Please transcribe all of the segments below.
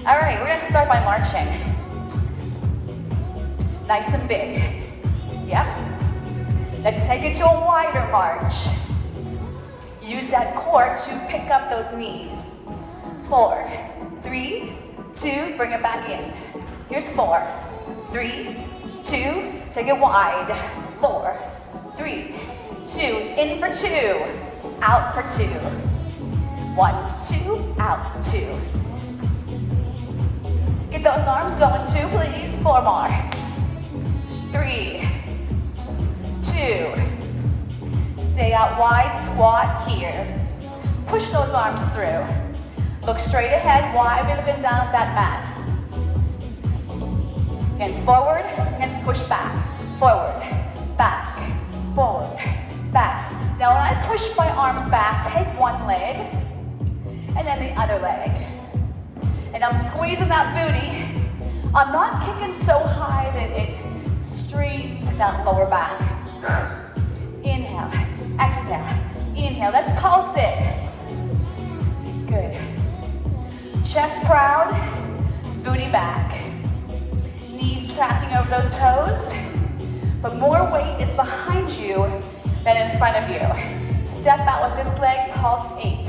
All right, we're gonna start by marching. Nice and big. Yep. Let's take it to a wider march. Use that core to pick up those knees. 4, 3, 2, bring it back in. Here's 4, 3, 2, take it wide. 4, 3, 2, in for 2, out for 2. 1, 2, out 2. Get those arms going too, please. 4 more. 3, 2. Stay out wide, squat here. Push those arms through. Look straight ahead, wide, we're looking down at that mat. Hands forward, hands push back. Forward, back, forward, back. Now when I push my arms back, take one leg, and then the other leg. And I'm squeezing that booty. I'm not kicking so high that it strains that lower back. Inhale, exhale, inhale. Let's pulse it. Good. Chest proud, booty back. Knees tracking over those toes, but more weight is behind you than in front of you. Step out with this leg, pulse 8.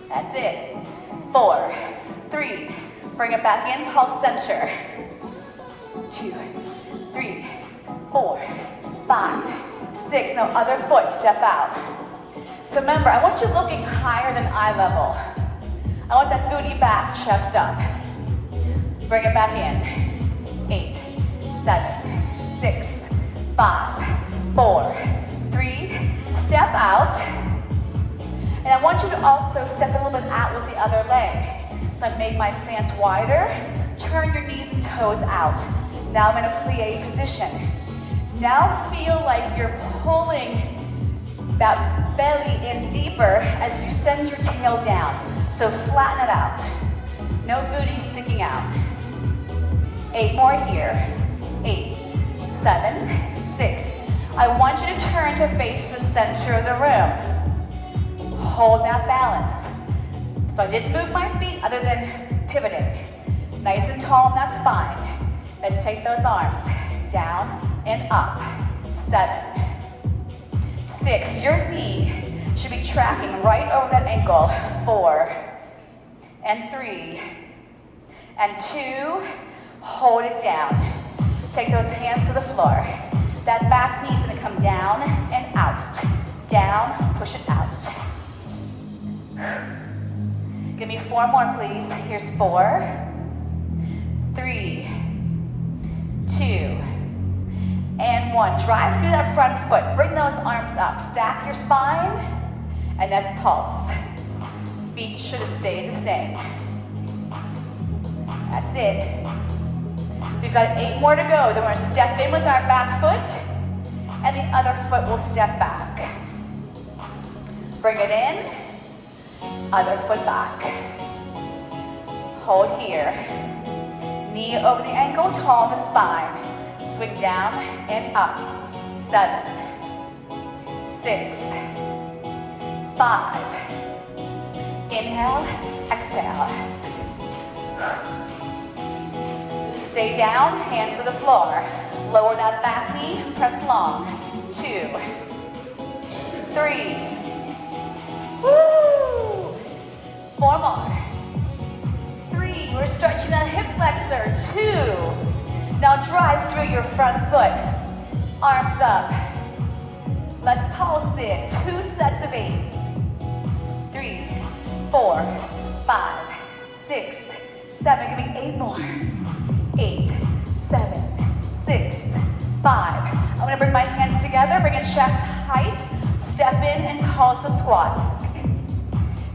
That's it. 4, 3, bring it back in, pulse center. 2, 3, 4, 5, 6. Now other foot, step out. So remember, I want you looking higher than eye level. I want that booty back, chest up. Bring it back in. 8, 7, 6, 5, 4, 3. Step out. And I want you to also step a little bit out with the other leg. So I make my stance wider. Turn your knees and toes out. Now I'm in a plie position. Now feel like you're pulling that belly in deeper as you send your tail down. So flatten it out. No booty sticking out. 8 more here. 8, 7, 6. I want you to turn to face the center of the room. Hold that balance. So I didn't move my feet other than pivoting. Nice and tall in that spine. Let's take those arms down and up. 7, 6, your knee should be tracking right over that ankle. 4, and 3, and 2, hold it down. Take those hands to the floor. That back knee's gonna come down and out. Down, push it out. Give me 4 more, please. Here's 4, 3, 2, and 1. Drive through that front foot. Bring those arms up. Stack your spine, and that's pulse. Feet should have stayed the same. That's it. We've got 8 more to go. Then we're going to step in with our back foot, and the other foot will step back. Bring it in, other foot back. Hold here. Knee over the ankle, tall the spine. Swing down and up. 7, 6, 5. Inhale, exhale. Stay down, hands to the floor. Lower that back knee, press long. 2, 3. Woo! 4 more. 3, we're stretching that hip flexor. 2. Now drive through your front foot. Arms up. Let's pulse it. 2 sets of 8. 3, 4, 5, 6, 7. Give me 8 more. 8, 7, 6, 5. I'm gonna bring my hands together, bring it chest height. Step in and pulse a squat.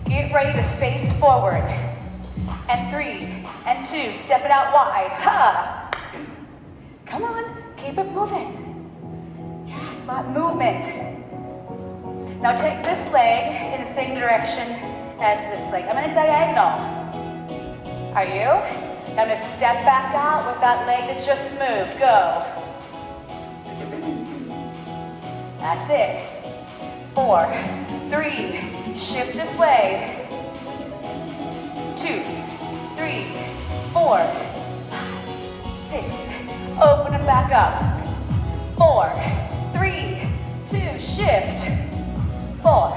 Get ready to face forward. And 3, and 2. Step it out wide. Ha! Come on, keep it moving. Yeah, it's about movement. Now take this leg in the same direction as this leg. I'm in a diagonal. Are you? Now I'm gonna step back out with that leg that just moved. Go. That's it. 4, 3, shift this way. 4, 6, open it back up. 4, 3, 2, shift. 4,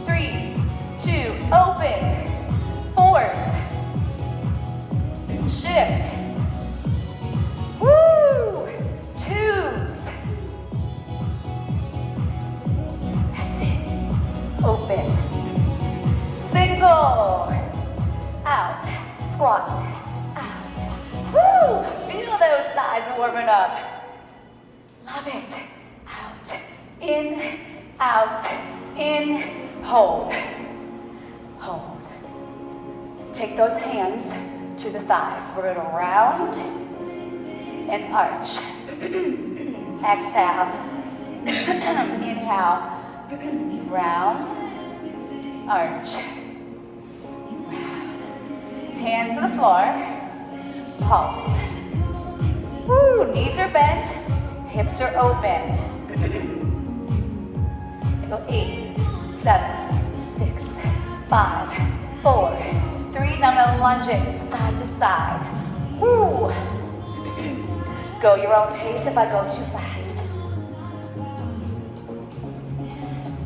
3, 2, open. 4s, shift. Woo! 2s. That's it. Open. Single. Out. Squat. Out. Woo! Feel those thighs warming up. Love it. Out. In. Out. In. Hold. Hold. Take those hands to the thighs. We're going to round and arch. Exhale. Inhale. Round. Arch. Hands to the floor. Pulse. Woo, knees are bent. Hips are open. Go 8, 7, 6, 5, 4, 3. Now I'm going to lunge it side to side. Woo. Go your own pace if I go too fast.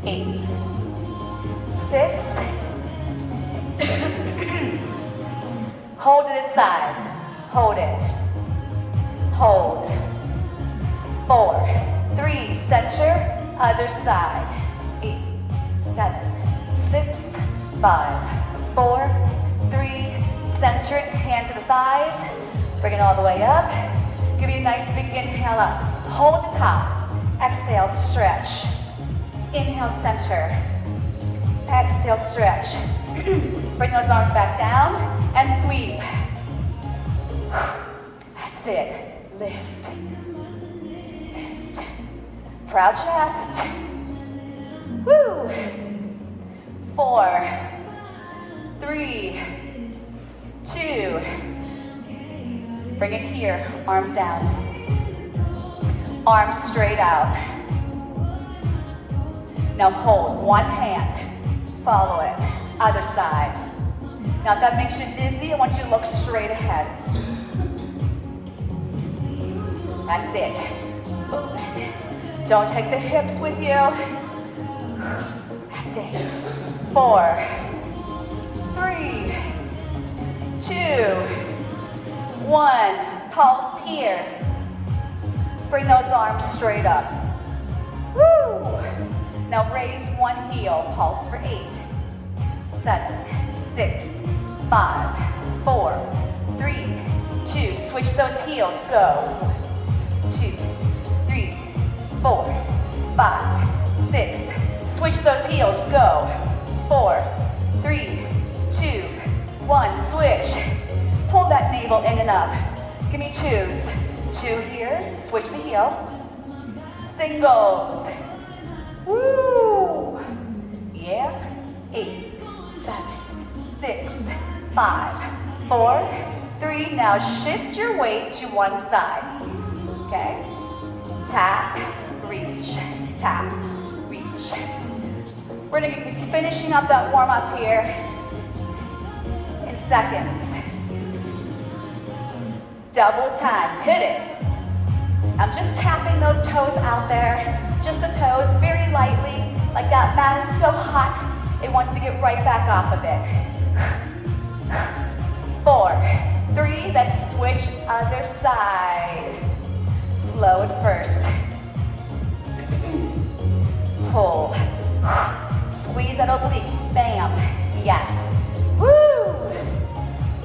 8, 6. Hold to this side. Hold it. Hold. 4, 3. Center. Other side. 8, 7, 6, 5, 4, 3. Center it. Hand to the thighs. Bring it all the way up. Give me a nice big inhale up. Hold the top. Exhale, stretch. Inhale, center. Exhale, stretch. Bring those arms back down and sweep. That's it. Lift. Lift. Proud chest. Woo. 4, 3, 2. Bring it here. Arms down. Arms straight out. Now hold one hand. Follow it. Other side. Now if that makes you dizzy, I want you to look straight ahead. That's it. Don't take the hips with you. That's it. 4, 3, 2, 1. Pulse here. Bring those arms straight up. Woo! Now raise one heel. Pulse for 8, 7, 6, 5, 4, 3, 2. Switch those heels. Go. 2, 3, 4, 5, 6. Switch those heels. Go. 4, 3, 2, 1. Switch. Pull that navel in and up. Give me 2s. 2 here. Switch the heel. Singles. Woo! Yeah. 8, 7, 6, 5, 4, 3. Now shift your weight to one side. Okay? Tap, reach, tap, reach. We're going to be finishing up that warm up here in seconds. Double time. Hit it. I'm just tapping those toes out there. Just the toes, very lightly. Like that mat is so hot, it wants to get right back off of it. 4, 3, let's switch other side. Slow it first. Pull. Squeeze that oblique. Bam. Yes. Woo!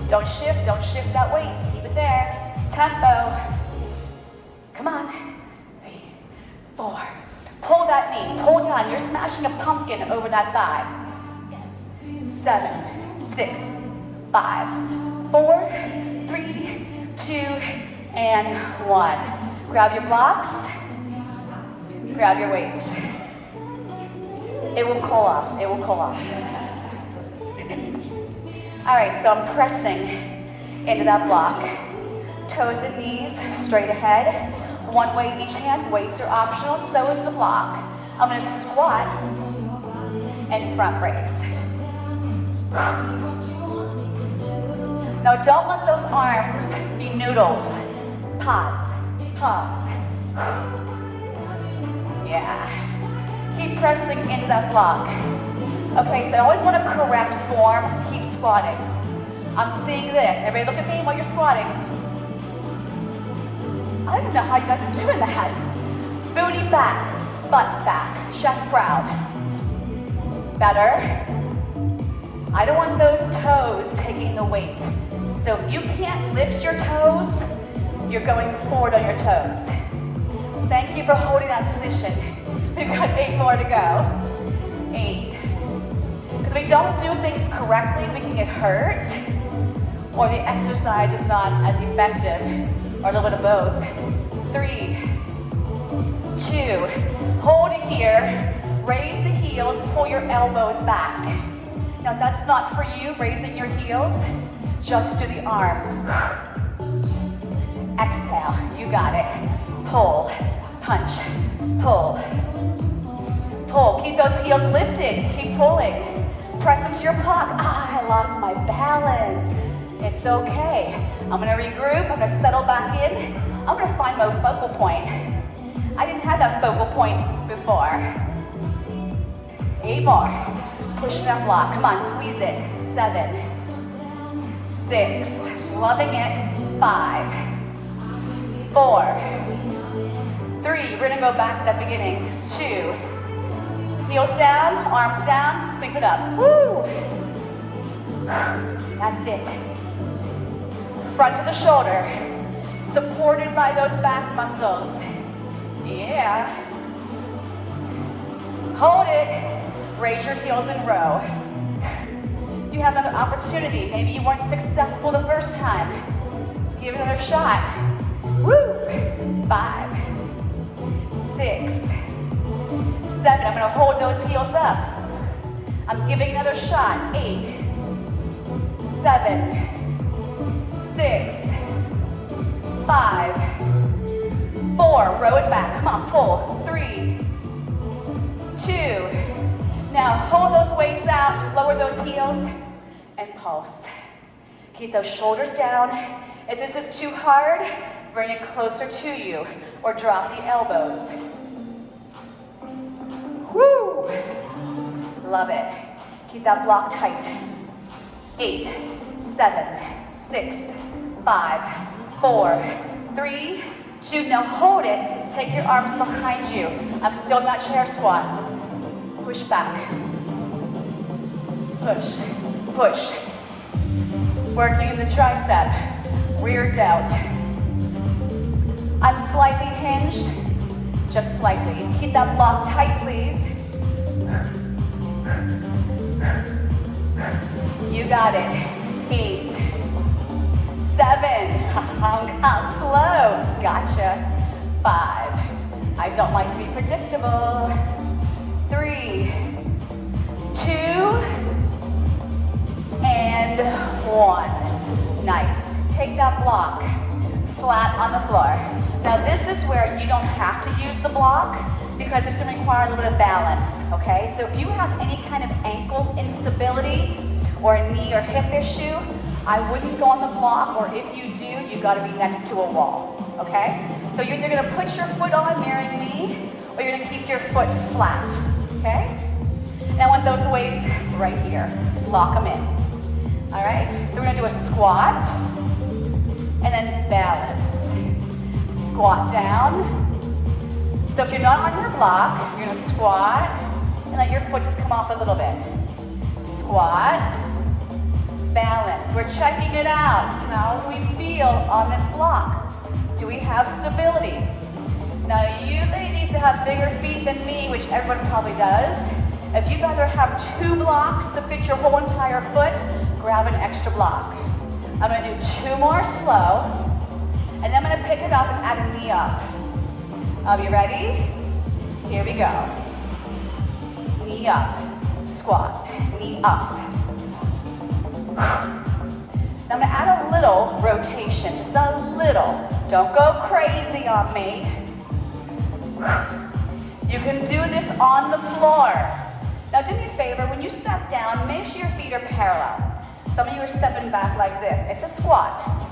Don't shift that weight. Keep it there. Tempo. Come on. 3, 4. Pull that knee. Pull down. You're smashing a pumpkin over that thigh. 7, 6, 5, 4, 3, 2, and 1. Grab your blocks. Grab your weights. It will cool off. It will cool off. All right, so I'm pressing into that block. Toes and knees straight ahead. One weight in each hand. Weights are optional, so is the block. I'm going to squat and front raise. Now don't let those arms be noodles. Pause, pause. Yeah. Keep pressing into that block. Okay, so I always want to correct form. Keep squatting. I'm seeing this. Everybody look at me while you're squatting. I don't even know how you guys are doing that. Booty back, butt back, chest proud. Better. I don't want those toes taking the weight. So if you can't lift your toes, you're going forward on your toes. Thank you for holding that position. We've got 8 more to go. 8. Because if we don't do things correctly, we can get hurt, or the exercise is not as effective, or a little bit of both. 3, 2, hold it here. Raise the heels, pull your elbows back. Now that's not for you, raising your heels. Just do the arms. Exhale, you got it. Pull, punch, pull, pull. Keep those heels lifted, keep pulling. Press into your block. Ah, I lost my balance. It's okay. I'm gonna regroup, I'm gonna settle back in. I'm gonna find my focal point. I didn't have that focal point before. 8 more. Push that block, come on, squeeze it. 7, 6, loving it. 5, 4, 3, we're gonna go back to that beginning. 2, heels down, arms down, sweep it up. Woo! That's it. Front of the shoulder, supported by those back muscles. Yeah. Hold it. Raise your heels and row. You have another opportunity. Maybe you weren't successful the first time. Give it another shot. Woo! 5, 6, 7. I'm gonna hold those heels up. I'm giving another shot. 8, 7, 6, 5, 4. Row it back. Come on, pull. 3, 2. Now hold those weights out, lower those heels, and pulse. Keep those shoulders down. If this is too hard, bring it closer to you, or drop the elbows. Woo! Love it. Keep that block tight. 8, 7, 6, 5, 4, 3, 2. Now hold it. Take your arms behind you. I'm still not chair squat. Push back. Push, push. Working in the tricep, rear delt. I'm slightly hinged, just slightly. Keep that block tight, please. You got it. 8, 7, I'm slow. Gotcha. 5, I don't like to be predictable. 3, 2, and 1. Nice. Take that block flat on the floor. Now this is where you don't have to use the block because it's going to require a little bit of balance, okay? So if you have any kind of ankle instability or a knee or hip issue, I wouldn't go on the block, or if you do, you got to be next to a wall, okay? So you're either going to put your foot on, mirroring me, or you're going to keep your foot flat, okay? And I want those weights right here. Just lock them in. All right? So we're going to do a squat, and then balance. Squat down. So if you're not on your block, you're going to squat, and let your foot just come off a little bit. Squat, balance. We're checking it out. How do we feel on this block? Do we have stability? Now you ladies that have bigger feet than me, which everyone probably does, if you'd rather have 2 blocks to fit your whole entire foot, grab an extra block. I'm going to do 2 more slow, and then I'm going to pick it up and add a knee up. Are you ready? Here we go. Knee up, squat, knee up. Now I'm going to add a little rotation, just a little. Don't go crazy on me. You can do this on the floor. Now do me a favor, when you step down, make sure your feet are parallel. Some of you are stepping back like this. It's a squat.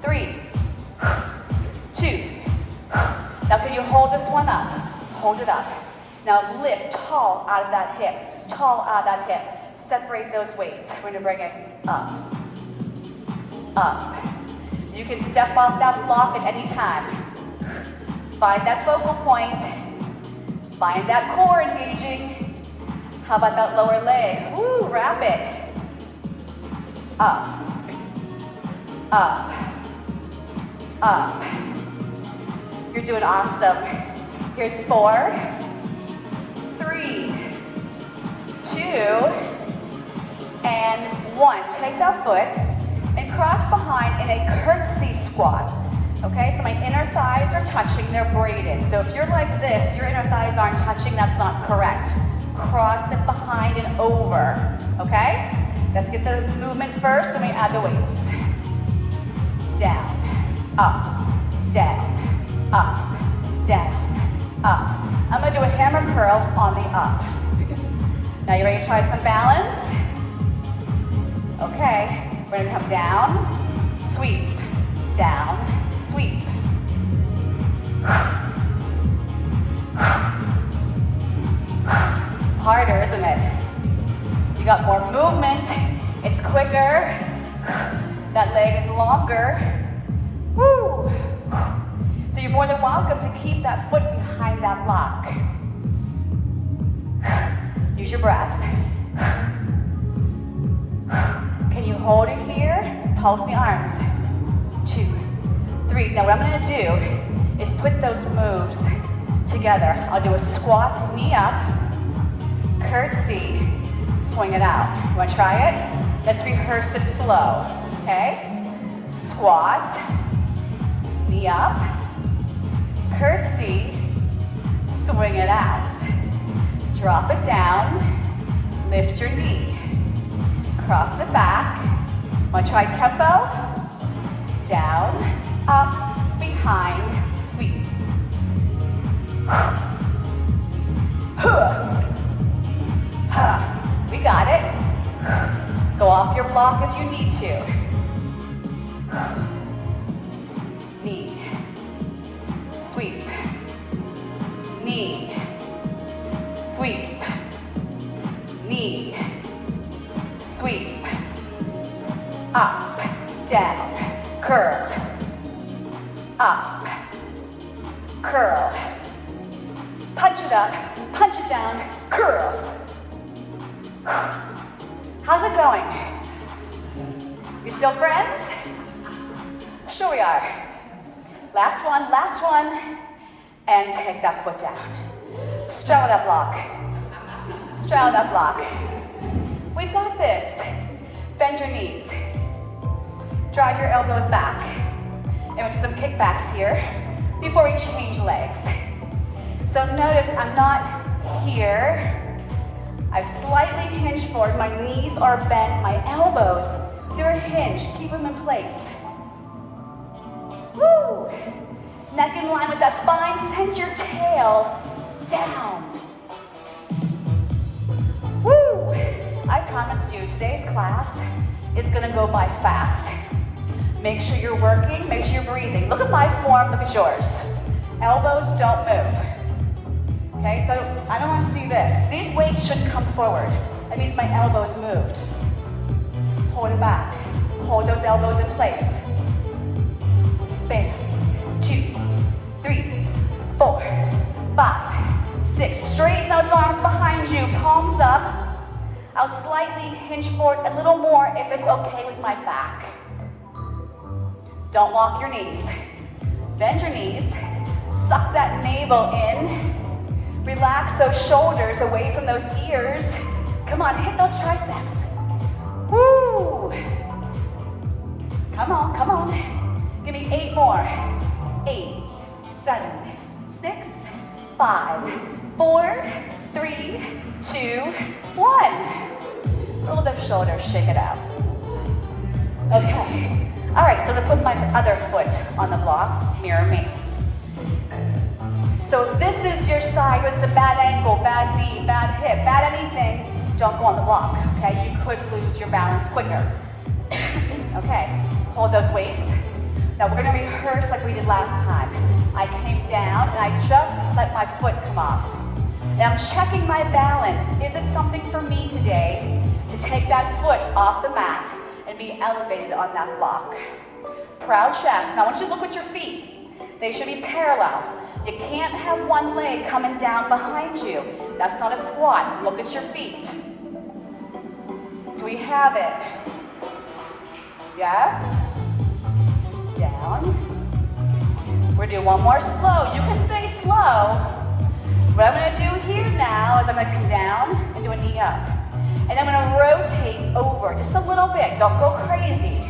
3, 2. Now can you hold this one up? Hold it up. Now lift tall out of that hip. Tall out of that hip. Separate those weights. We're gonna bring it up. Up. You can step off that block at any time. Find that focal point. Find that core engaging. How about that lower leg? Woo, wrap it. Up. Up. Up. You're doing awesome. Here's 4, 3, 2, and 1. Take that foot and cross behind in a curtsy squat. Okay, so my inner thighs are touching, they're braided. So if you're like this, your inner thighs aren't touching, that's not correct. Cross it behind and over, okay? Let's get the movement first, then we add the weights. Down, up, down, up, down, up. I'm gonna do a hammer curl on the up. Now you ready to try some balance? Okay, we're gonna come down, sweep, down, sweep. Harder, isn't it? You got more movement, it's quicker, that leg is longer. Woo! So you're more than welcome to keep that foot behind that block. Use your breath. Can you hold it here? Pulse the arms. 2, 3. Now what I'm gonna do is put those moves together. I'll do a squat, knee up, curtsy, swing it out. You wanna try it? Let's rehearse it slow, okay? Squat, knee up, curtsy, swing it out. Drop it down, lift your knee, cross it back. Wanna try tempo? Down, up, behind, sweep. We got it. Go off your block if you need to. Knee, sweep, knee, sweep, knee, sweep, up, down, curl, up, curl, punch it up, punch it down, curl. How's it going? We still friends? Sure we are. Last one, and take that foot down. Straddle that block. Straddle that block. We've got this. Bend your knees. Drive your elbows back. And we'll do some kickbacks here before we change legs. So notice I'm not here. I've slightly hinged forward. My knees are bent. My elbows, they're hinged. Keep them in place. Woo! Neck in line with that spine. Send your tail down. Woo! I promise you, today's class is gonna go by fast. Make sure you're working, make sure you're breathing. Look at my form, look at yours. Elbows don't move. Okay, so I don't want to see this. These weights shouldn't come forward. That means my elbows moved. Hold it back. Hold those elbows in place. Bam. 2, 3, 4, 5, 6. Straighten those arms behind you, palms up. I'll slightly hinge forward a little more if it's okay with my back. Don't lock your knees. Bend your knees. Suck that navel in. Relax those shoulders away from those ears. Come on, hit those triceps. Woo! Come on, come on. Give me 8 more. 8, 7, 6, 5, 4, 3, 2, 1. Roll those shoulders, shake it out. Okay. All right, so I'm gonna put my other foot on the block, mirror me. So if this is your side, whether it's a bad ankle, bad knee, bad hip, bad anything, don't go on the block, okay? You could lose your balance quicker. Okay, hold those weights. Now we're gonna rehearse like we did last time. I came down and I just let my foot come off. And I'm checking my balance. Is it something for me today to take that foot off the mat and be elevated on that block? Proud chest. Now I want you to look at your feet. They should be parallel. You can't have one leg coming down behind you. That's not a squat. Look at your feet. Do we have it? Yes. Down. We're gonna do one more slow. You can say slow. What I'm gonna do here now is I'm gonna come down and do a knee up. And I'm gonna rotate over just a little bit. Don't go crazy.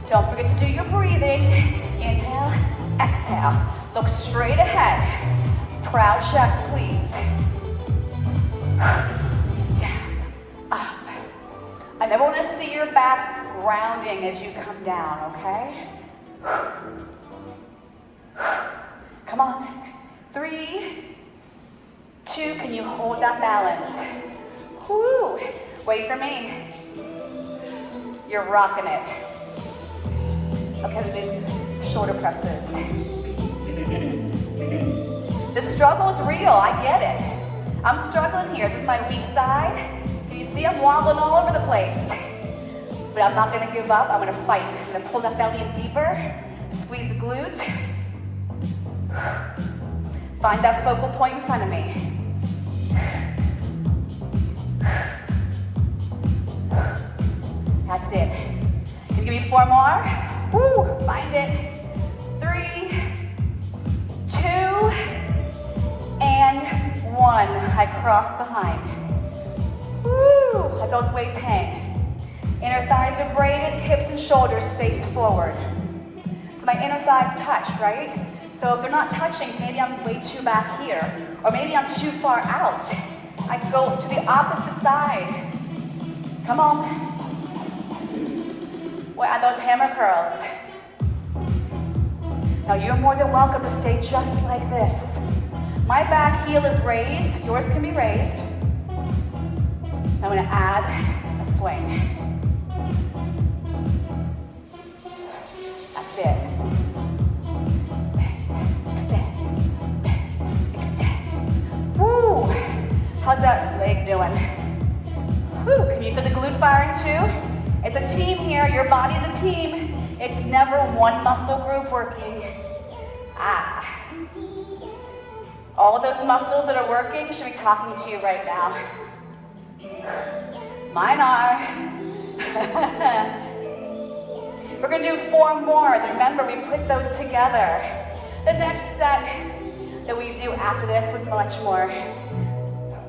Don't forget to do your breathing. Inhale, exhale. Look straight ahead. Proud chest, please. Down, up. I never want to see your back grounding as you come down, okay? Come on. 3, 2, can you hold that balance? Woo. Wait for me. You're rocking it. Okay, do these shoulder presses. The struggle is real, I get it. I'm struggling here. This is my weak side. Can you see I'm wobbling all over the place? But I'm not gonna give up, I'm gonna fight. I'm gonna pull that belly in deeper, squeeze the glute. Find that focal point in front of me. That's it. Can you give me 4 more? Woo, find it. 3, 2, and 1. I cross behind. Woo, let those weights hang. Inner thighs are braided, hips and shoulders face forward. So my inner thighs touch, right? So if they're not touching, maybe I'm way too back here, or maybe I'm too far out. I go to the opposite side. Come on. What are those hammer curls? Now you're more than welcome to stay just like this. My back heel is raised, yours can be raised. I'm gonna add a swing. That's it. Extend, extend. Woo! How's that leg doing? Woo! Can you feel the glute firing too? It's a team here. Your body's a team. It's never one muscle group working. All of those muscles that are working should be talking to you right now. Mine are. We're gonna do 4 more. Remember, we put those together. The next set that we do after this with much more,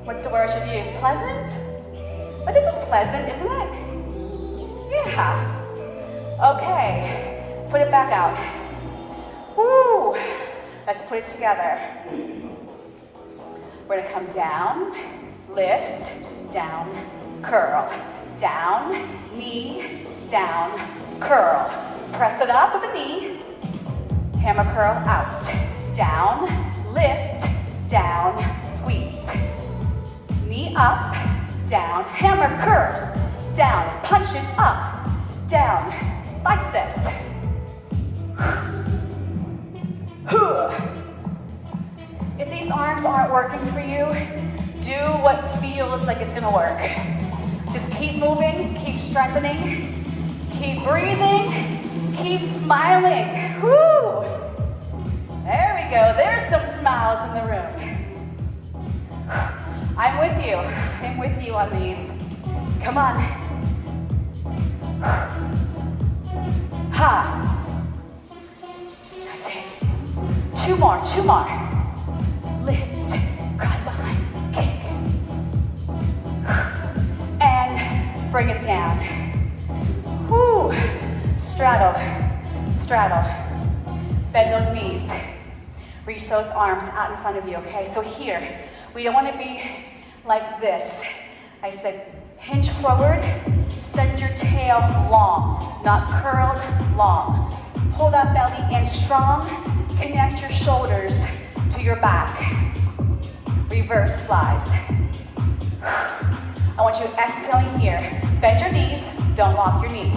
what's the word I should use? Pleasant? But this is pleasant, isn't it? Yeah. Okay, put it back out. Woo! Let's put it together. We're gonna come down, lift, down, curl, down, knee, down, curl. Press it up with the knee. Hammer curl out. Down, lift, down, squeeze. Knee up, down, hammer curl. Down, punch it up, down, biceps. If these arms aren't working for you, do what feels like it's gonna work. Just keep moving, keep strengthening, keep breathing, keep smiling. Woo! There we go, there's some smiles in the room. I'm with you on these. Come on. Ha. That's it. 2 more. Lift, cross behind, kick. And bring it down. Whoo. Straddle. Bend those knees. Reach those arms out in front of you, okay? So here, we don't want to be like this. I said, hinge forward, send your tail long, not curled, long. Pull that belly in strong, connect your shoulders to your back. Reverse flies. I want you exhaling here. Bend your knees, don't lock your knees.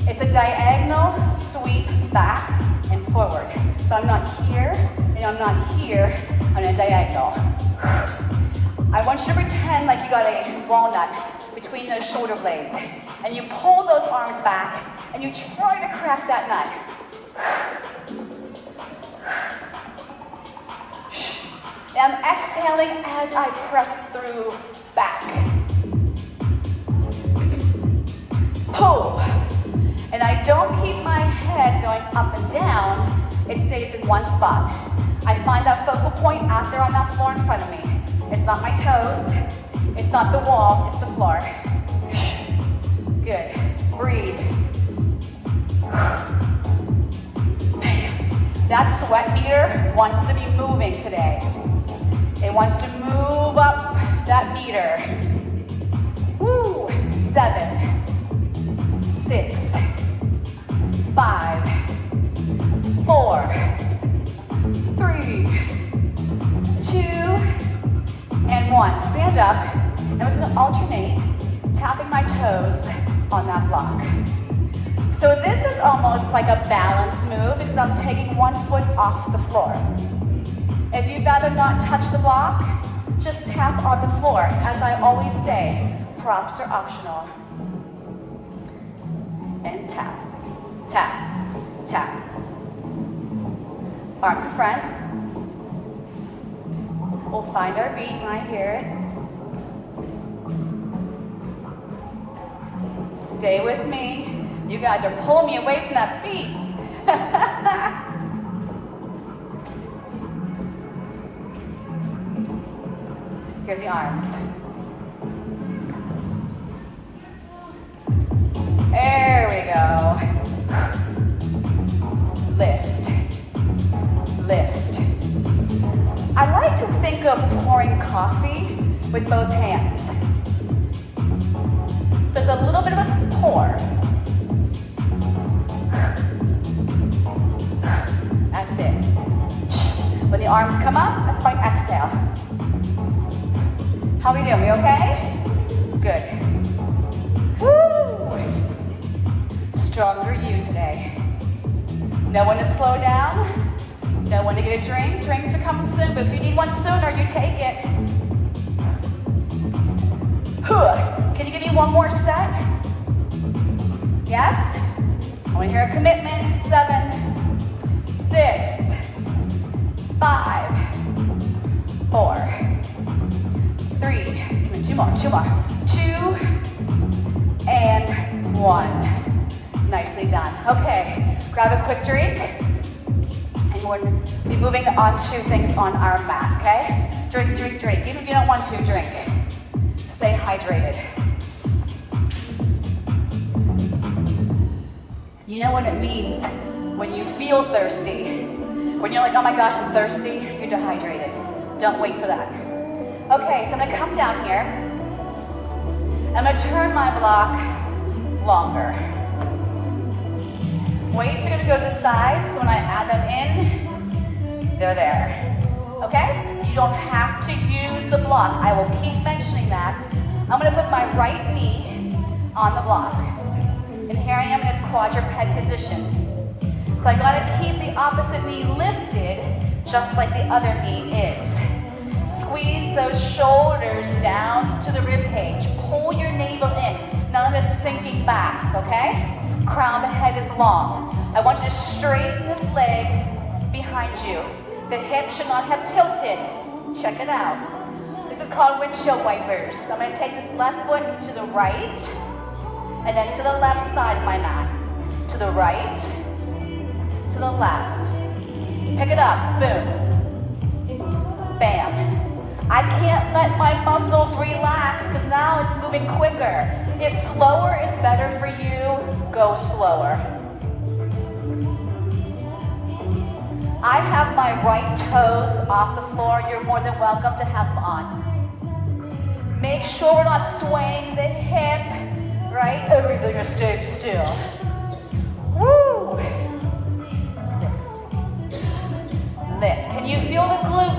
It's a diagonal sweep back and forward. So I'm not here, and I'm not here, I'm in a diagonal. I want you to pretend like you got a walnut between those shoulder blades, and you pull those arms back, and you try to crack that nut. And I'm exhaling as I press through back. Pull. And I don't keep my head going up and down, it stays in one spot. I find that focal point out there on that floor in front of me. It's not my toes, it's not the wall, it's the floor. Good, breathe. That sweat meter wants to be moving today. It wants to move up that meter. Woo, 7, 6, 5, 4, 3, 2, and 1. Stand up. And I'm just going to alternate, tapping my toes on that block. So this is almost like a balance move because I'm taking one foot off the floor. If you'd rather not touch the block, just tap on the floor. As I always say, props are optional. And tap, tap, tap. Arms in front. We'll find our beat when I hear it. Stay with me. You guys are pulling me away from that beat. Here's the arms. There we go. Lift, lift. I like to think of pouring coffee with both hands. So it's a little bit of a pour. That's it. When the arms come up, that's like exhale. How are we doing? We okay? Good. Woo! Stronger you today. No one to slow down. No one to get a drink. Drinks are coming soon, but if you need one sooner, you take it. Can you give me one more set? Yes? I want to hear a commitment. 7, 6, 5, 4, 3, come on, two more, 2, and 1. Nicely done. Okay, grab a quick drink, and we're going to be moving on to things on our mat, okay? Drink, drink, drink. Even if you don't want to, drink. Stay hydrated. You know what it means when you feel thirsty. When you're like, oh my gosh, I'm thirsty, you're dehydrated. Don't wait for that. Okay, so I'm gonna come down here. I'm gonna turn my block longer. Weights are gonna go to the sides, so when I add them in, they're there. Okay? You don't have to use the block. I will keep mentioning that. I'm gonna put my right knee on the block. And here I am in this quadruped position. So I gotta keep the opposite knee lifted, just like the other knee is. Squeeze those shoulders down to the rib cage. Pull your navel in. None of this sinking backs, okay? Crown of the head is long. I want you to straighten this leg behind you. The hip should not have tilted. Check it out. This is called windshield wipers. So I'm gonna take this left foot to the right, and then to the left side of my mat. To the right, to the left. Pick it up, boom. Bam. I can't let my muscles relax because now it's moving quicker. If slower is better for you, go slower. I have my right toes off the floor. You're more than welcome to have them on. Make sure we're not swaying the hip, right? Everything is staying still. Woo!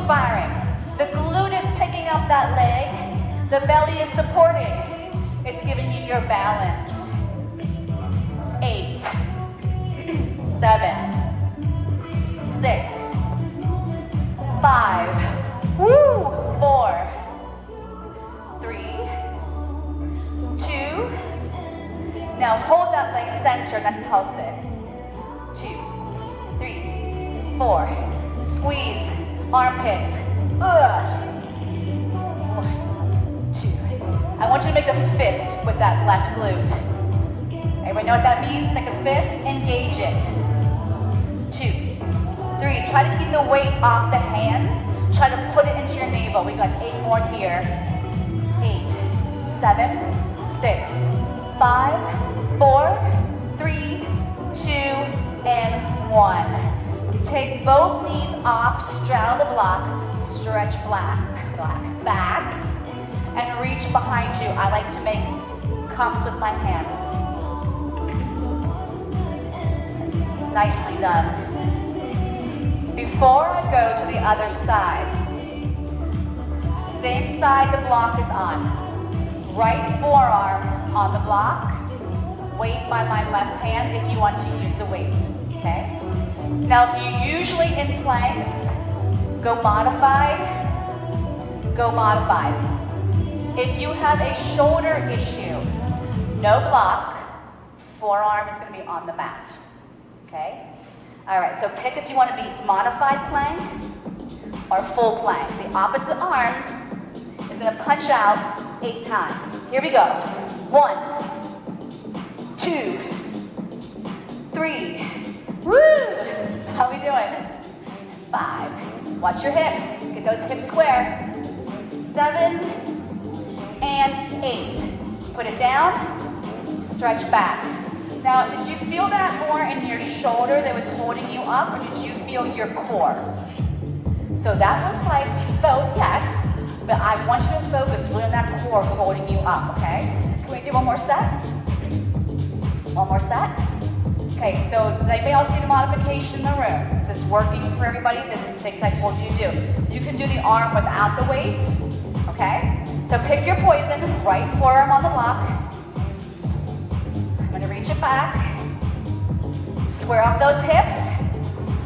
firing. The glute is picking up that leg. The belly is supporting. It's giving you your balance. 8, 7, 6, 5, 4, 3, 2. Now hold that leg center. Let's pulse it. 2, 3, 4. Squeeze armpits. 1, 2. I want you to make a fist with that left glute. Everybody know what that means? Make a fist, engage it. 2, 3. Try to keep the weight off the hands. Try to put it into your navel. We got 8 more here. 8, 7, 6, 5, 4, 3, 2, and 1. Take both knees off, straddle the block, stretch back, and reach behind you. I like to make cups with my hands. Nicely done. Before I go to the other side, same side the block is on. Right forearm on the block, weight by my left hand if you want to use the weight, okay? Now if you're usually in planks, go modified, go modified. If you have a shoulder issue, no block, forearm is going to be on the mat, okay? All right, so pick if you want to be modified plank or full plank. The opposite arm is going to punch out 8 times. Here we go. 1, 2, 3. Woo! How we doing? 5. Watch your hip. Get those hips square. 7 and 8. Put it down. Stretch back. Now, did you feel that more in your shoulder that was holding you up, or did you feel your core? So that was like both, yes, but I want you to focus really on that core holding you up, okay? Can we do one more set? One more set? Okay, so does anybody else see the modification in the room? Is this working for everybody? The things I told you to do. You can do the arm without the weight, okay? So pick your poison, right forearm on the block. I'm gonna reach it back. Square off those hips.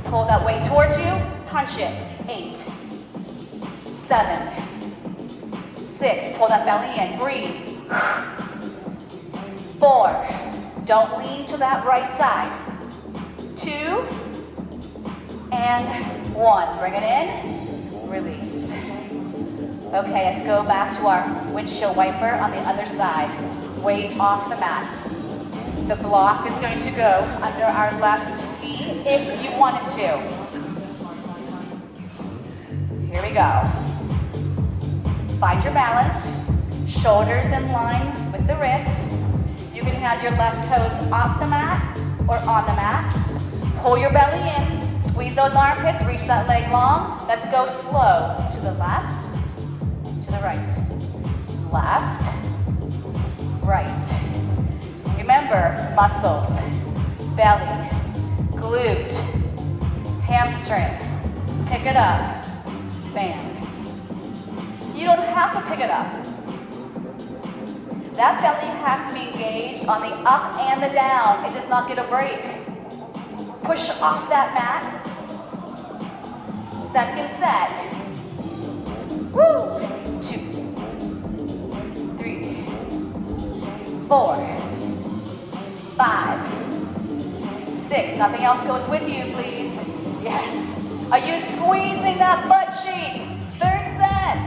Pull that weight towards you. Punch it. 8, 7, 6. Pull that belly in. Breathe. 4. Don't lean to that right side. 2 and 1. Bring it in. Release. Okay, let's go back to our windshield wiper on the other side. Weight off the mat. The block is going to go under our left knee if you wanted to. Here we go. Find your balance. Shoulders in line with the wrists. You can have your left toes off the mat or on the mat. Pull your belly in. Squeeze those armpits. Reach that leg long. Let's go slow. To the left. To the right. Left. Right. Remember, muscles, belly, glute, hamstring. Pick it up. Bam. You don't have to pick it up. That belly has to be engaged on the up and the down. It does not get a break. Push off that mat. Second set. Woo! 2, 3, 4, 5, 6. Nothing else goes with you, please. Yes. Are you squeezing that butt cheek? Third set.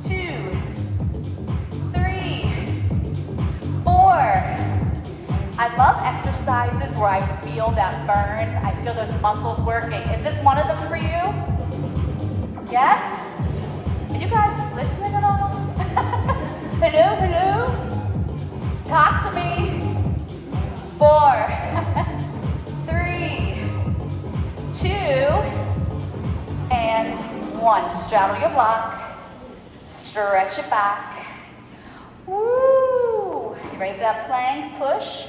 2, 3, 4. I love exercises where I feel that burn. I feel those muscles working. Is this one of them for you? Yes? Are you guys listening at all? Hello, hello? Talk to me. 4, 3, 2, and 1. Straddle your block. Stretch it back. Woo! You ready for that plank push?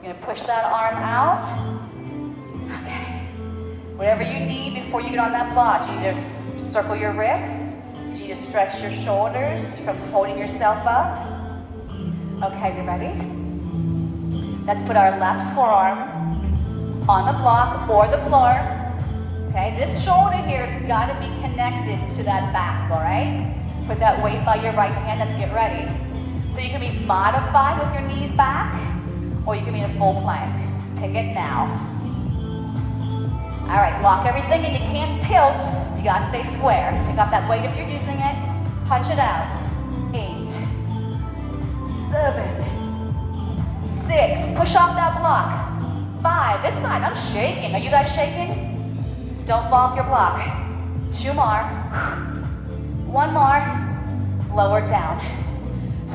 You're gonna push that arm out. Okay. Whatever you need before you get on that block. Do you need to circle your wrists? Do you need to stretch your shoulders from holding yourself up? Okay, you ready? Let's put our left forearm on the block or the floor. Okay, this shoulder here has got to be connected to that back, all right? Put that weight by your right hand. Let's get ready. So you can be modified with your knees back, or you can be in a full plank. Pick it now. All right, lock everything and you can't tilt. You gotta stay square. Take off that weight if you're using it. Punch it out. 8, 7, 6. Push off that block. 5. This side, I'm shaking. Are you guys shaking? Don't fall off your block. 2 more. 1 more. Lower down.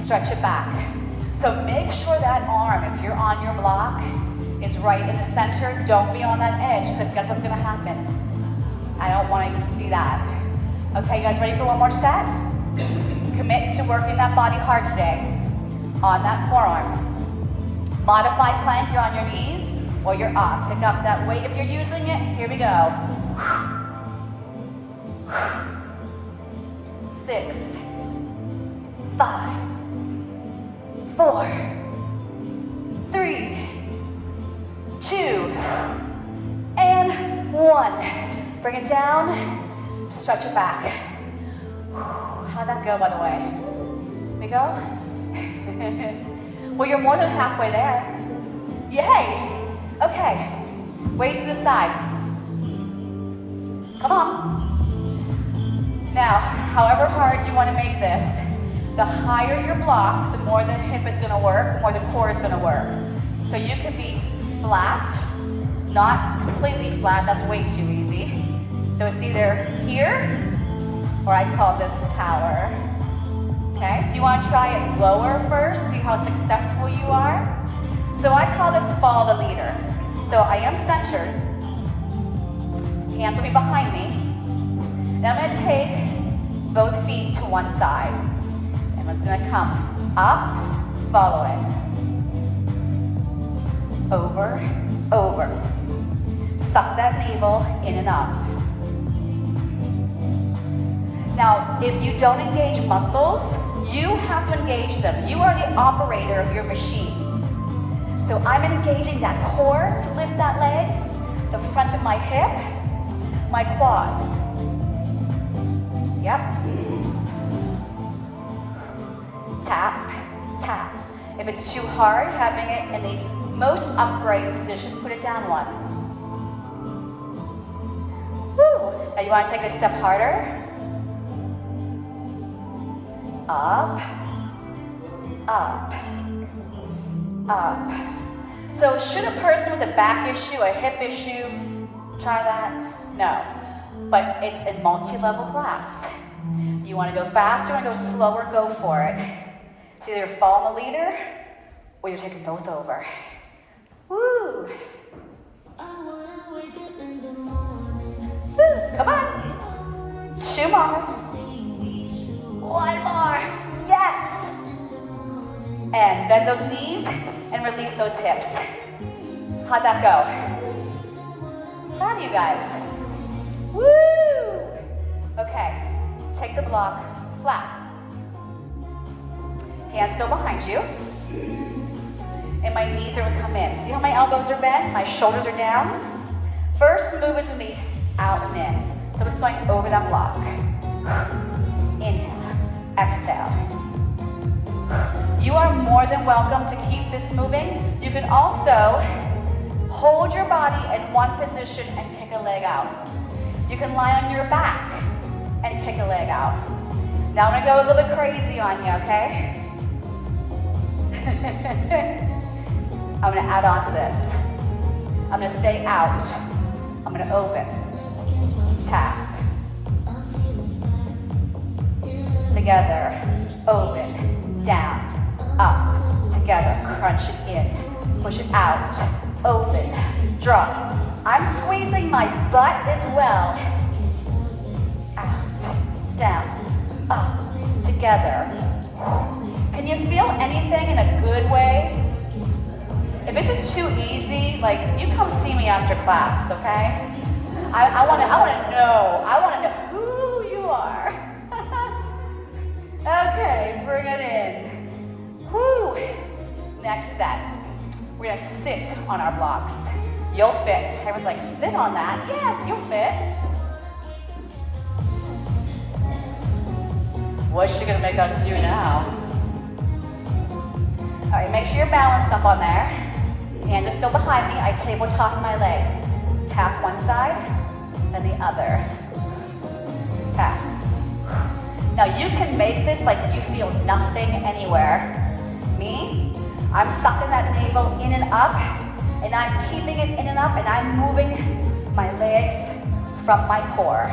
Stretch it back. So make sure that arm, if you're on your block, is right in the center. Don't be on that edge, because guess what's gonna happen? I don't want you to see that. Okay, you guys ready for one more set? Commit to working that body hard today on that forearm. Modified plank, you're on your knees or you're up. Pick up that weight if you're using it. Here we go. 6, 5, 4, 3, 2, and 1. Bring it down, stretch it back. How'd that go, by the way? Here we go? Well, you're more than halfway there. Yay! Okay, waist to the side. Come on. Now, however hard you want to make this, the higher your block, the more the hip is going to work, the more the core is going to work. So you can be flat, not completely flat, that's way too easy. So it's either here, or I call this tower. Okay, do you want to try it lower first, see how successful you are? So I call this follow the leader. So I am centered, hands will be behind me. Then I'm going to take both feet to one side. And it's going to come up, follow it. Over, over. Suck that navel in and up. Now, if you don't engage muscles, you have to engage them. You are the operator of your machine. So I'm engaging that core to lift that leg, the front of my hip, my quad. Yep. Tap, tap. If it's too hard, having it in the most upright position, put it down 1. Woo! Now you want to take it a step harder. Up, up, up. So should a person with a back issue, a hip issue, try that? No, but it's a multi-level class. You want to go faster, you want to go slower, go for it. It's either follow the leader, or you're taking both over. Woo! Woo! Come on. 2 more. 1 more. Yes! And bend those knees and release those hips. How'd that go? Proud of you guys. Woo! Okay, take the block flat. Hands go behind you. And my knees are gonna come in. See how my elbows are bent? My shoulders are down. First move is gonna be out and in. So it's going over that block. Inhale, exhale. You are more than welcome to keep this moving. You can also hold your body in one position and kick a leg out. You can lie on your back and kick a leg out. Now I'm gonna go a little bit crazy on you, okay? I'm gonna add on to this. I'm gonna stay out. I'm gonna open. Tap. Together. Open. Down. Up. Together. Crunch it in. Push it out. Open. Drop. I'm squeezing my butt as well. Out. Down. Up. Together. Can you feel anything in a good way? If this is too easy, like, you come see me after class, okay? I want to know who you are. Okay, bring it in. Woo. Next set. We're gonna sit on our blocks. You'll fit. Everyone's like, sit on that. Yes, you'll fit. What's she gonna make us do now? All right, make sure you're balanced up on there. Hands are still behind me. I table top my legs. Tap one side and the other. Tap. Now you can make this like you feel nothing anywhere. Me, I'm sucking that navel in and up, and I'm keeping it in and up, and I'm moving my legs from my core.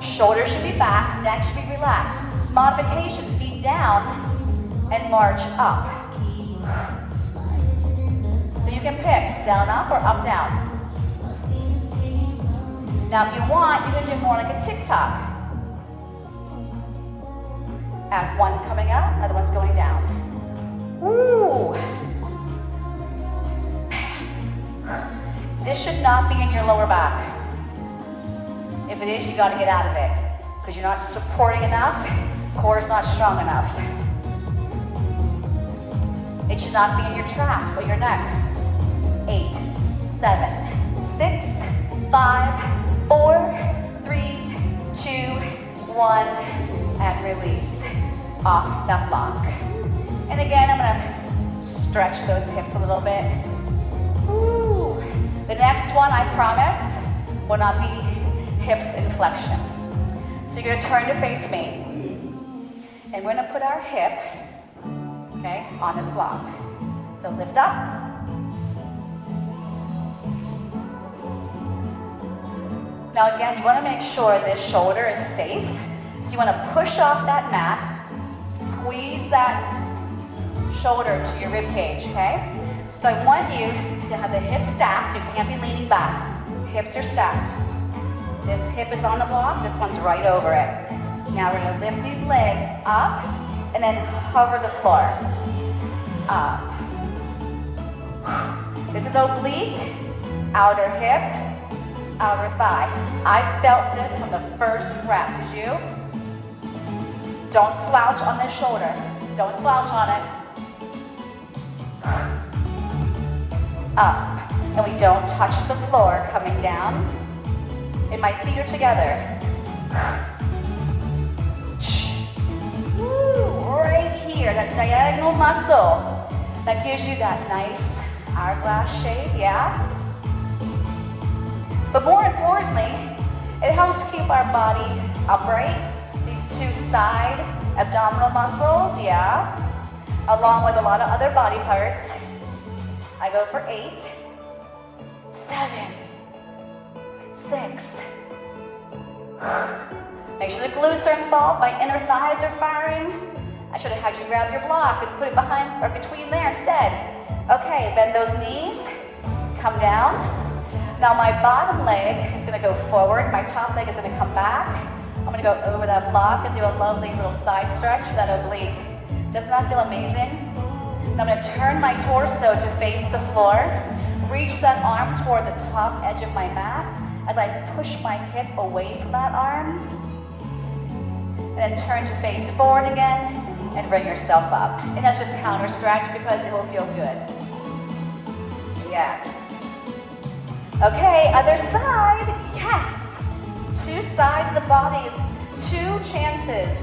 Shoulders should be back, neck should be relaxed. Modification, feet down and march up. So you can pick down, up, or up, down. Now if you want, you can do more like a tick-tock. As one's coming up, other one's going down. Woo! This should not be in your lower back. If it is, you gotta get out of it because you're not supporting enough, core is not strong enough. It should not be in your traps or your neck. 8, 7, 6, 5, 4, 3, 2, 1, and release off that block. And again, I'm gonna stretch those hips a little bit. Ooh. The next one, I promise, will not be hips in flexion. So you're gonna turn to face me. And we're gonna put our hip, okay, on this block. So lift up. Now again, you wanna make sure this shoulder is safe. So you wanna push off that mat, squeeze that shoulder to your rib cage, okay? So I want you to have the hips stacked. You can't be leaning back. Hips are stacked. This hip is on the block, this one's right over it. Now we're gonna lift these legs up and then hover the floor. Up. This is oblique, outer hip, outer thigh. I felt this from the first rep, did you? Don't slouch on this shoulder. Don't slouch on it. Up. And we don't touch the floor coming down. And my feet are together. Woo, right here, that diagonal muscle. That gives you that nice hourglass shape, yeah? But more importantly, it helps keep our body upright. These two side abdominal muscles, yeah? Along with a lot of other body parts. I go for 8, 7, 6. Make sure the glutes are involved, my inner thighs are firing. I should have had you grab your block and put it behind or between there instead. Okay, bend those knees, come down. Now my bottom leg is gonna go forward, my top leg is gonna come back. I'm gonna go over that block and do a lovely little side stretch for that oblique. Doesn't that feel amazing? Now I'm gonna turn my torso to face the floor, reach that arm towards the top edge of my mat as I push my hip away from that arm. And then turn to face forward again and bring yourself up. And that's just counter stretch because it will feel good. Yes. Okay, other side, yes. 2 sides of the body, 2 chances.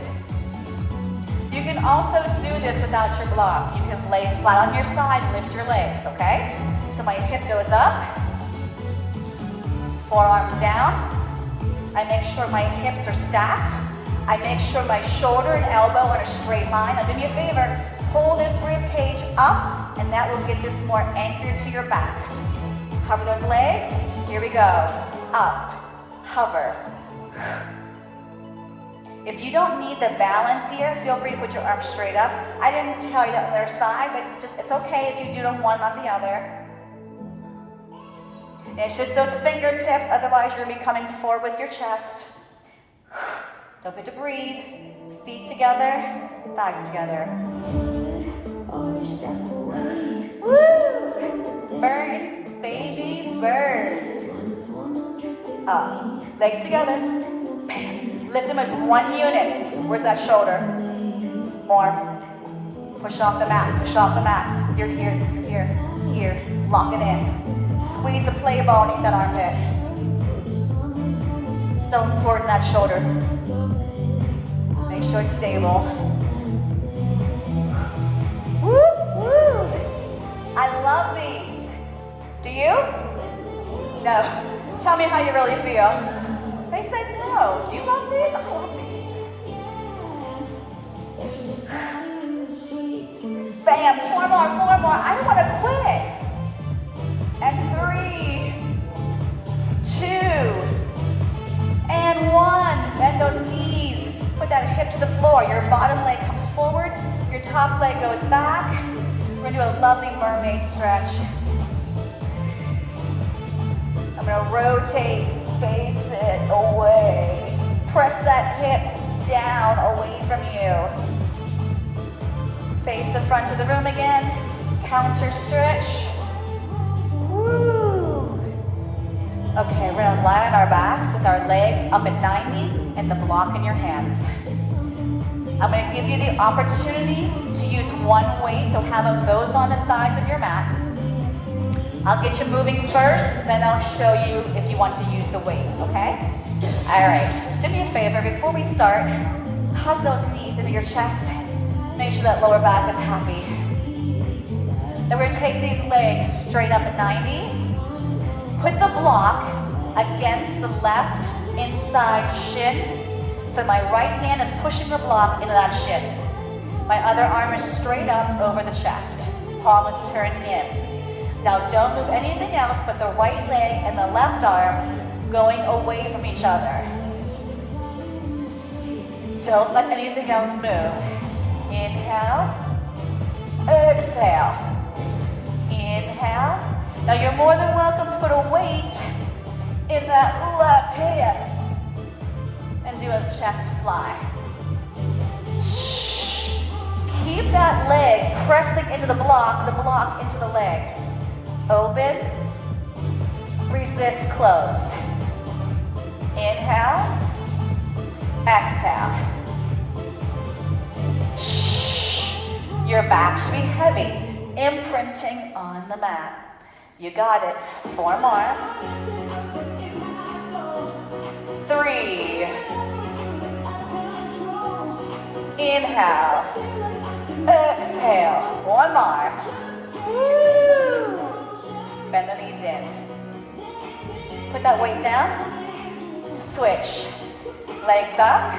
You can also do this without your block. You can lay flat on your side and lift your legs, okay? So my hip goes up, forearms down. I make sure my hips are stacked. I make sure my shoulder and elbow are in a straight line. Now do me a favor, pull this rib cage up, and that will get this more anchored to your back. Hover those legs, here we go. Up, hover. If you don't need the balance here, feel free to put your arms straight up. I didn't tell you that on the other side, but just it's okay if you do them one on the other. And it's just those fingertips, otherwise you're gonna be coming forward with your chest. Don't forget to breathe. Feet together, thighs together. Woo! Bird, baby, bird. up. Legs together. Bam. Lift them as one unit. Where's that shoulder? More. Push off the mat, push off the mat. You're here, here, here. Lock it in. Squeeze the play ball underneath that armpit. So important, that shoulder. Make sure it's stable. Woo, woo. I love these. Do you? No. Tell me how you really feel. They said no. Do you love these? I love these. Bam, four more. I don't want to quit. And 3, 2, and 1. Bend those knees. Put that hip to the floor. Your bottom leg comes forward. Your top leg goes back. We're going to do a lovely mermaid stretch. I'm going to rotate, face it away. Press that hip down away from you. Face the front of the room again. Counter stretch. Woo. Okay, we're gonna lie on our backs with our legs up at 90 and the block in your hands. I'm gonna give you the opportunity to use one weight, so have them both on the sides of your mat. I'll get you moving first, then I'll show you if you want to use the weight, okay? All right, do me a favor, before we start, hug those knees into your chest. Make sure that lower back is happy. Then we're going to take these legs straight up at 90. Put the block against the left inside shin. So my right hand is pushing the block into that shin. My other arm is straight up over the chest. Palm is turned in. Now don't move anything else but the right leg and the left arm going away from each other. Don't let anything else move. Inhale, exhale, inhale. Now you're more than welcome to put a weight in that left hand and do a chest fly. Keep that leg pressing into the block into the leg. Open, resist, close. Inhale, exhale. Your back should be heavy, imprinting on the mat. You got it. 4 more. 3. Inhale. Exhale. 1 more. Woo. Bend the knees in. Put that weight down. Switch. Legs up.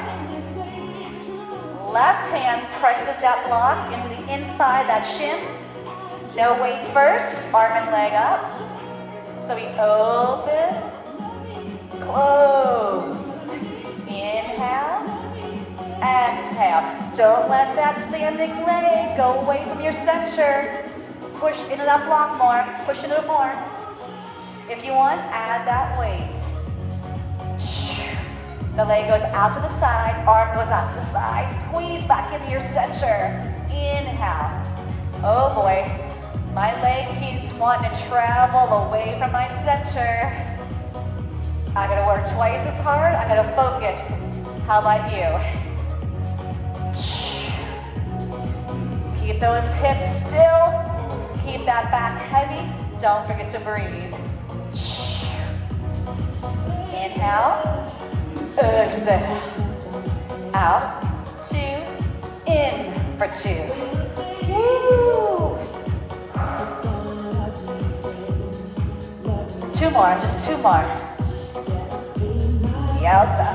Left hand presses that block into the inside, that shin. No weight first, arm and leg up. So we open, close. Inhale, exhale. Don't let that standing leg go away from your center. Push into that block more, push into it more. If you want, add that weight. The leg goes out to the side, arm goes out to the side, squeeze back into your center. Inhale. Oh boy, my leg keeps wanting to travel away from my center. I gotta work twice as hard, I gotta focus. How about you? Keep those hips still, keep that back heavy, don't forget to breathe. Inhale. Exhale. Out. 2. In for 2. Woo. 2 more, just 2 more. Yowza.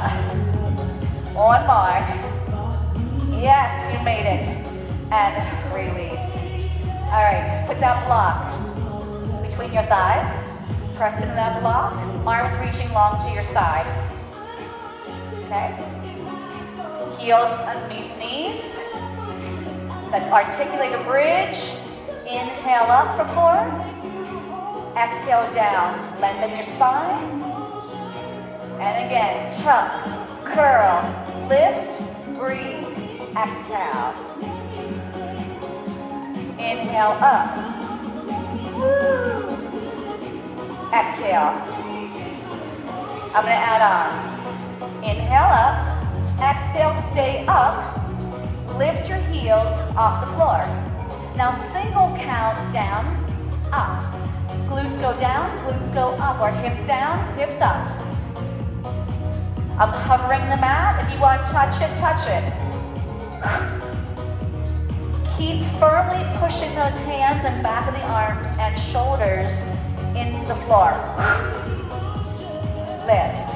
1 more. Yes, you made it. And release. All right, put that block between your thighs. Press into that block. Arms reaching long to your side. Okay. Heels underneath knees. Let's articulate a bridge. Inhale up for 4. Exhale down. Lengthen your spine. And again, tuck, curl, lift, breathe. Exhale. Inhale up. Woo. Exhale. I'm gonna add on. Inhale up, exhale, stay up. Lift your heels off the floor. Now single count down, up. Glutes go down, glutes go up, or hips down, hips up. I'm hovering the mat. If you want to touch it, touch it. Keep firmly pushing those hands and back of the arms and shoulders into the floor. Lift,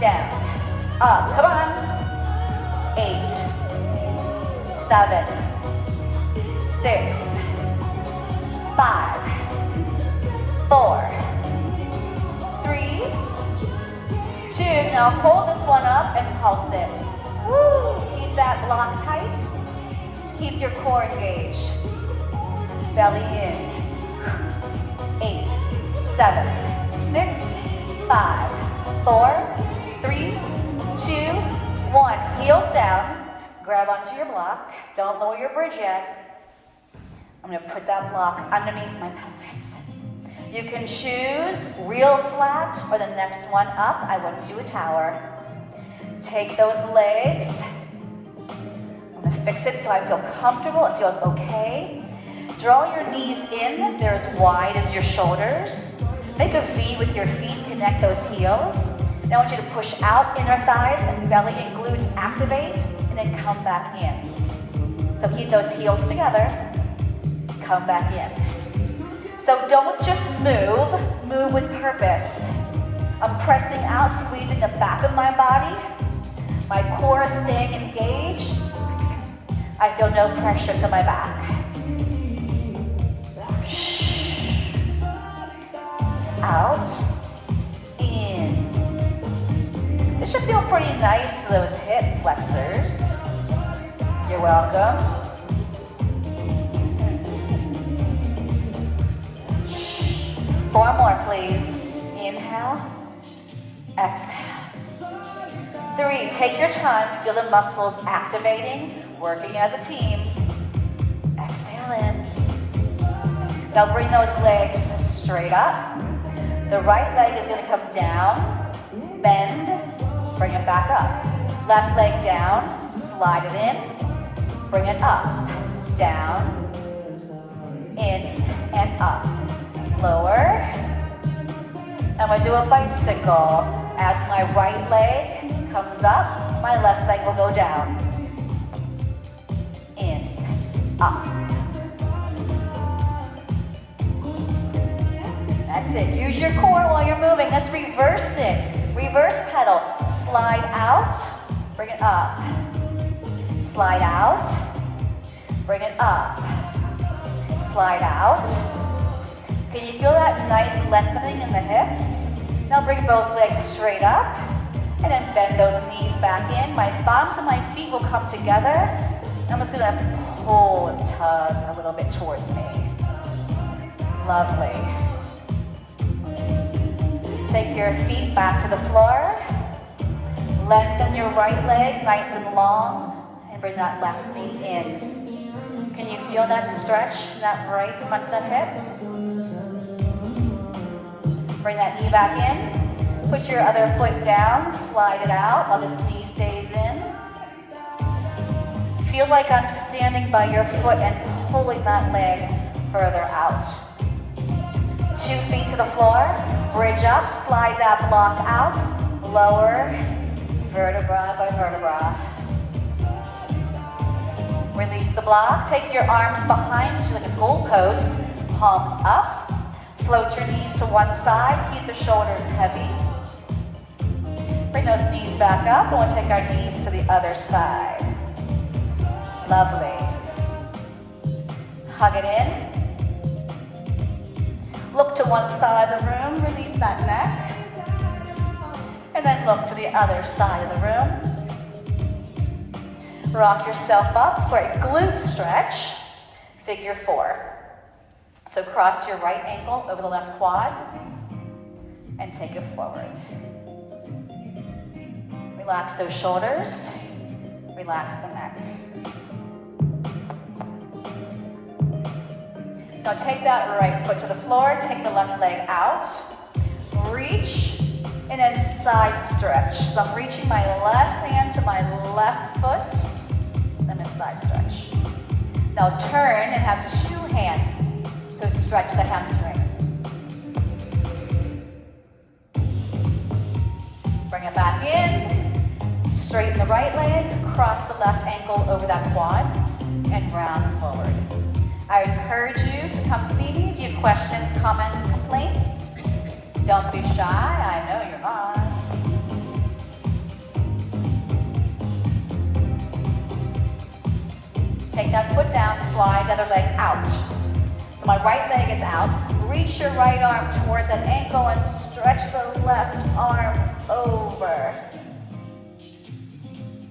down, up, come on. 8, 7, 6, 5, 4, 3, 2. Now hold this one up and pulse it. Woo. Keep that block tight. Keep your core engaged. Belly in. 8, 7, 6, 5, 4, 3, 2, 1. Heels down. Grab onto your block. Don't lower your bridge yet. I'm going to put that block underneath my pelvis. You can choose real flat or the next one up. I wouldn't do a tower. Take those legs. I'm going to fix it so I feel comfortable. It feels okay. Draw your knees in. They're as wide as your shoulders. Make a V with your feet. Connect those heels. Now I want you to push out inner thighs and belly and glutes activate. And then come back in. So keep those heels together. Come back in. So don't just move, move with purpose. I'm pressing out, squeezing the back of my body. My core is staying engaged. I feel no pressure to my back. Out, in. This should feel pretty nice, those hip flexors. You're welcome. 4 more, please. Inhale, exhale. 3, take your time, feel the muscles activating, working as a team. Exhale in. Now bring those legs straight up. The right leg is gonna come down, bend, bring it back up. Left leg down, slide it in, bring it up, down, in, and up. Lower. I'm going to do a bicycle. As my right leg comes up, my left leg will go down. In, up. That's it. Use your core while you're moving. Let's reverse it. Reverse pedal. Slide out, bring it up. Slide out, bring it up. Slide out. Can you feel that nice lengthening in the hips? Now bring both legs straight up and then bend those knees back in. My thumbs and my feet will come together. I'm just gonna pull and tug a little bit towards me. Lovely. Take your feet back to the floor. Lengthen your right leg nice and long and bring that left knee in. Can you feel that stretch in that right front of that hip? Bring that knee back in. Put your other foot down, slide it out while this knee stays in. Feel like I'm standing by your foot and pulling that leg further out. 2 feet to the floor, bridge up, slide that block out, lower, vertebra by vertebra. Release the block, take your arms behind you like a goalpost, palms up. Float your knees to one side, keep the shoulders heavy. Bring those knees back up, and we'll take our knees to the other side. Lovely. Hug it in. Look to one side of the room, release that neck. And then look to the other side of the room. Rock yourself up for a glute stretch, figure 4. So cross your right ankle over the left quad and take it forward. Relax those shoulders, relax the neck. Now take that right foot to the floor, take the left leg out, reach And then side stretch. So I'm reaching my left hand to my left foot. Then a side stretch. Now turn and have 2 hands. So stretch the hamstring. Bring it back in. Straighten the right leg. Cross the left ankle over that quad. And round forward. I encourage you to come see me if you have questions, comments, complaints. Don't be shy, I know you're not. Take that foot down, slide the other leg out. So my right leg is out. Reach your right arm towards that ankle and stretch the left arm over.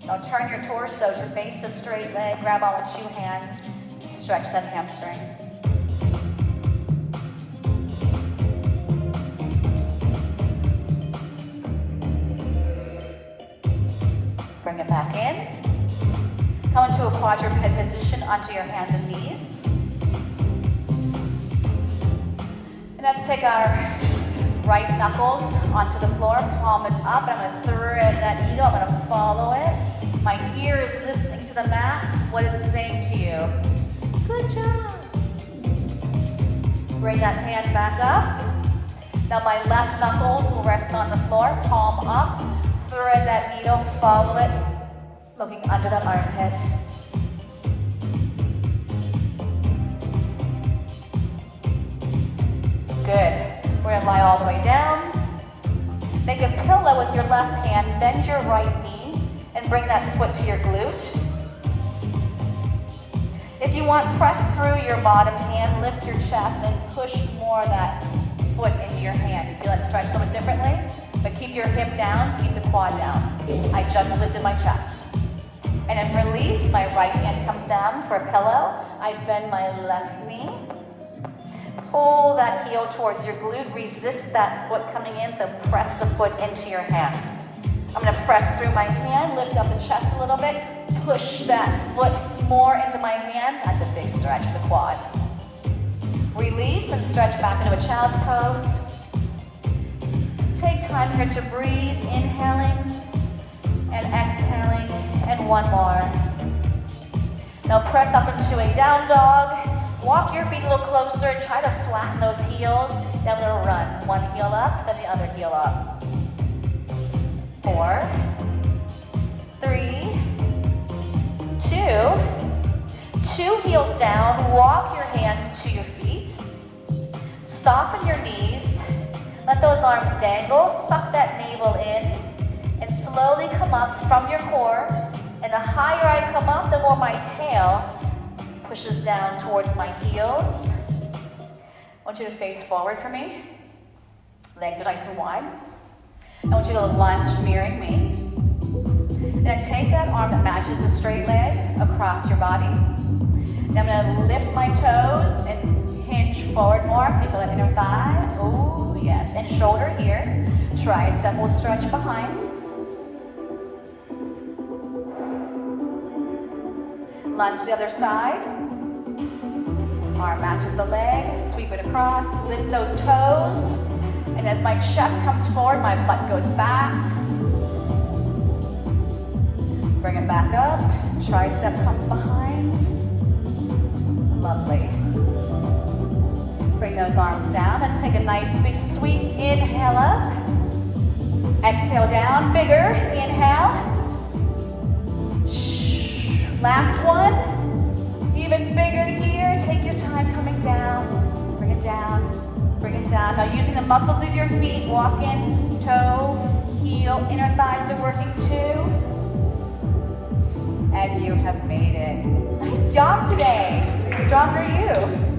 Now turn your torso to face the straight leg, grab on with 2 hands, stretch that hamstring. Bring it back in. Come into a quadruped position onto your hands and knees. And let's take our right knuckles onto the floor. Palm is up. I'm going to thread that needle. I'm going to follow it. My ear is listening to the mat. What is it saying to you? Good job. Bring that hand back up. Now my left knuckles will rest on the floor. Palm up. Thread that needle. Follow it. Looking under that armpit. Good. We're going to lie all the way down. Make a pillow with your left hand. Bend your right knee and bring that foot to your glute. If you want, press through your bottom hand, lift your chest, and push more of that foot into your hand. You feel that stretch a little bit differently, but keep your hip down, keep the quad down. I just lifted my chest. And then release, my right hand comes down for a pillow. I bend my left knee. Pull that heel towards your glute. Resist that foot coming in, so press the foot into your hand. I'm going to press through my hand, lift up the chest a little bit, push that foot more into my hand. That's a big stretch for the quad. Release and stretch back into a child's pose. Take time here to breathe, inhaling and exhaling, and 1 more. Now press up into a down dog. Walk your feet a little closer and try to flatten those heels. Then we're going to run. 1 heel up, then the other heel up. 4, 3, 2. 2 heels down. Walk your hands to your feet. Soften your knees. Let those arms dangle. Suck that navel in. And slowly come up from your core. And the higher I come up, the more my tail pushes down towards my heels. I want you to face forward for me. Legs are nice and wide. I want you to lunge mirroring me. Then take that arm that matches the straight leg across your body. Then I'm going to lift my toes and hinge forward more. You feel that inner thigh. Oh, yes. And shoulder here. Tricep will stretch behind. Lunge to the other side. Arm matches the leg. Sweep it across. Lift those toes. And as my chest comes forward, my butt goes back. Bring it back up. Tricep comes behind. Lovely. Bring those arms down. Let's take a nice big sweep. Inhale up. Exhale down. Bigger. Inhale. Last one. Even bigger here. Take your time coming down. Bring it down. Bring it down. Now using the muscles of your feet. Walk in. Toe. Heel. Inner thighs are working too. And you have made it. Nice job today. Stronger you.